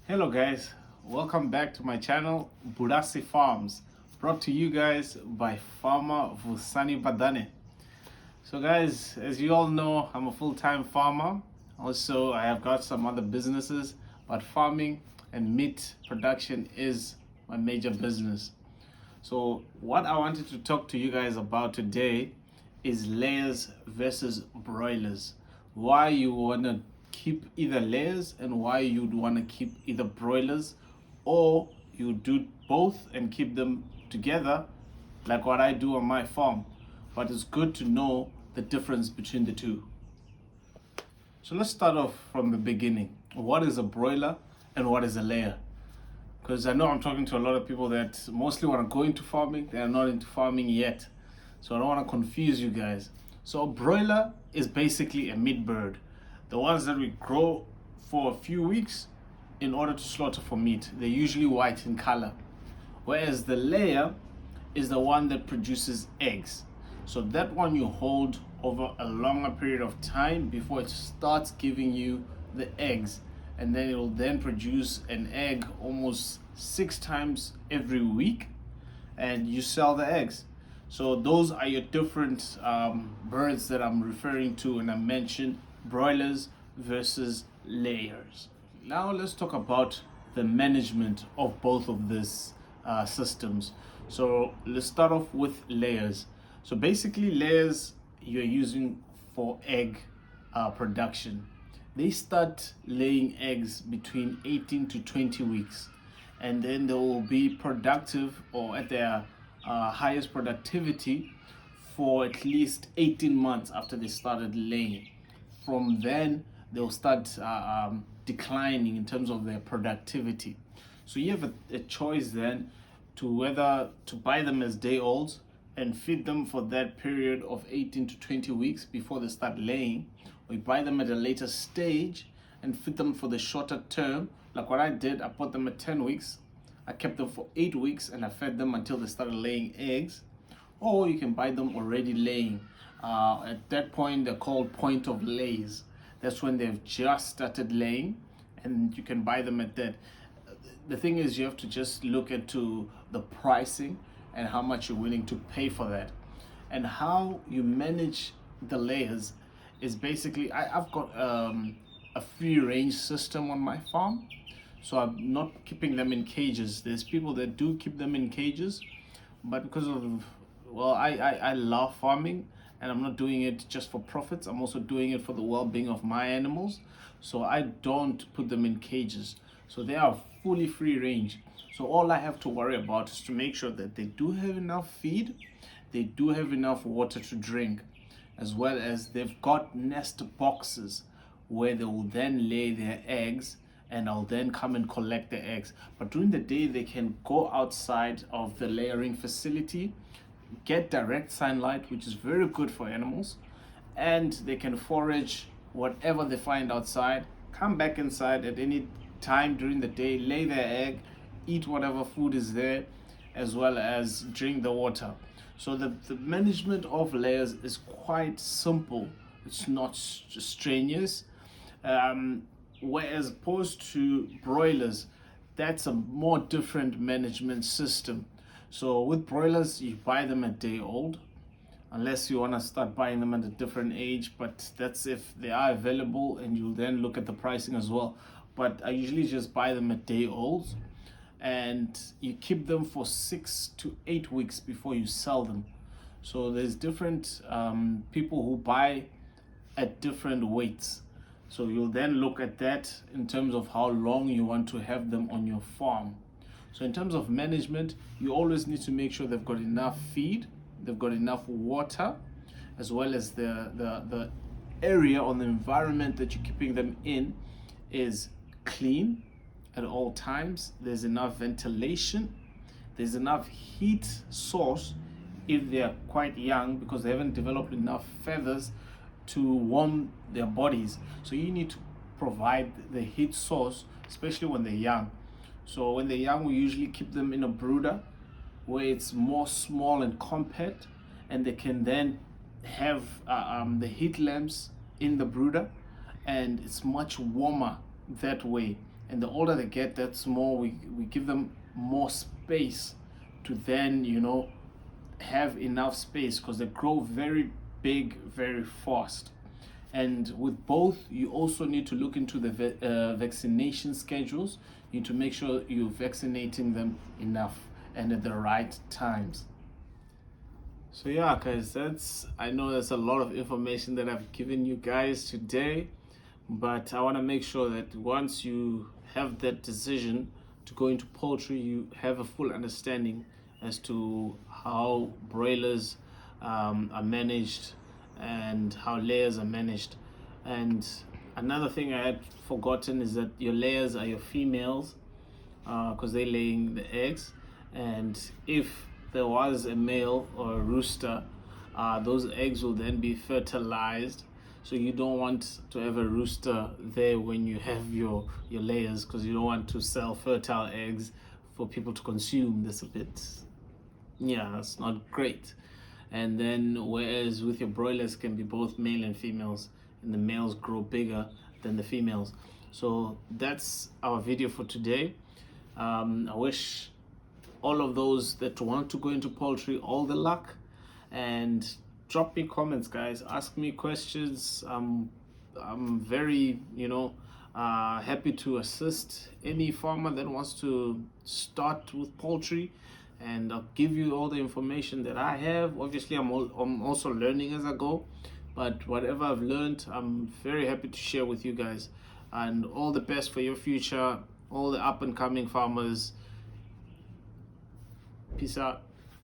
Hello guys, welcome back to my channel Budasi Farms, brought to you guys by farmer Vusani Badane. So guys, as you all know, I'm a full-time farmer. Also, I have got some other businesses, but farming and meat production is my major business. So what I wanted to talk to you guys about today is layers versus broilers. Why you want to keep either layers and why you'd want to keep either broilers, or you do both and keep them together like what I do on my farm. But it's good to know the difference between the two. So let's start off from the beginning. What is a broiler and what is a layer? Because I know I'm talking to a lot of people that mostly want to go into farming. They are not into farming yet. So I don't want to confuse you guys. So a broiler is basically a meat bird. The ones that we grow for a few weeks in order to slaughter for meat. They're usually white in color. Whereas the layer is the one that produces eggs. So that one you hold over a longer period of time before it starts giving you the eggs, and then it will then produce an egg almost 6 times every week, and you sell the eggs. So those are your different birds that I'm referring to, and I mentioned broilers versus layers. Now let's talk about the management of both of these systems. So let's start off with layers. So basically layers you're using for egg production. They start laying eggs between 18 to 20 weeks, and then they will be productive or at their highest productivity for at least 18 months after they started laying. From then they'll start declining in terms of their productivity. So you have a choice then to whether to buy them as day olds and feed them for that period of 18 to 20 weeks before they start laying, or you buy them at a later stage and feed them for the shorter term. Like what I did, I bought them at 10 weeks, I kept them for 8 weeks, and I fed them until they started laying eggs. Or you can buy them already laying. At that point, they're called point of lays. That's when they've just started laying, and you can buy them at that. The thing is, you have to just look into the pricing and how much you're willing to pay for that. And how you manage the layers is basically, I've got a free range system on my farm. So I'm not keeping them in cages. There's people that do keep them in cages, but because of, well, I love farming, and I'm not doing it just for profits. I'm also doing it for the well-being of my animals. So I don't put them in cages. So they are fully free range. So all I have to worry about is to make sure that they do have enough feed, they do have enough water to drink, as well as they've got nest boxes where they will then lay their eggs, and I'll then come and collect the eggs. But during the day, they can go outside of the layering facility, get direct sunlight, which is very good for animals, and they can forage whatever they find outside, come back inside at any time during the day, lay their egg, eat whatever food is there, as well as drink the water. So the management of layers is quite simple. It's not strenuous. Whereas opposed to broilers, that's a more different management system. So with broilers, you buy them at day old, unless you want to start buying them at a different age, but that's if they are available, and you'll then look at the pricing as well. But I usually just buy them at day olds, and you keep them for 6 to 8 weeks before you sell them. So there's different people who buy at different weights. So you'll then look at that in terms of how long you want to have them on your farm. So in terms of management, you always need to make sure they've got enough feed, they've got enough water, as well as the area or the environment that you're keeping them in is clean at all times. There's enough ventilation, there's enough heat source if they are quite young, because they haven't developed enough feathers to warm their bodies. So you need to provide the heat source, especially when they're young. So when they're young, we usually keep them in a brooder where it's more small and compact, and they can then have the heat lamps in the brooder, and it's much warmer that way. and the older they get, that's more we give them more space to then, you know, have enough space, because they grow very big very fast. And with both, you also need to look into the vaccination schedules. You need to make sure you're vaccinating them enough and at the right times. So yeah, guys, I know that's a lot of information that I've given you guys today, but I want to make sure that once you have that decision to go into poultry, you have a full understanding as to how broilers are managed and how layers are managed. And another thing I had forgotten is that your layers are your females, because they're laying the eggs. And if there was a male or a rooster, those eggs will then be fertilized. So you don't want to have a rooster there when you have your layers, because you don't want to sell fertile eggs for people to consume. That's a bit, yeah, that's not great. And then whereas with your broilers can be both male and females, and the males grow bigger than the females. So that's our video for today. I wish all of those that want to go into poultry all the luck, and drop me comments, guys. Ask me questions. I'm very, you know, happy to assist any farmer that wants to start with poultry, and I'll give you all the information that I have. Obviously, I'm also learning as I go, but whatever I've learned, I'm very happy to share with you guys. And all the best for your future, all the up and coming farmers. Peace out.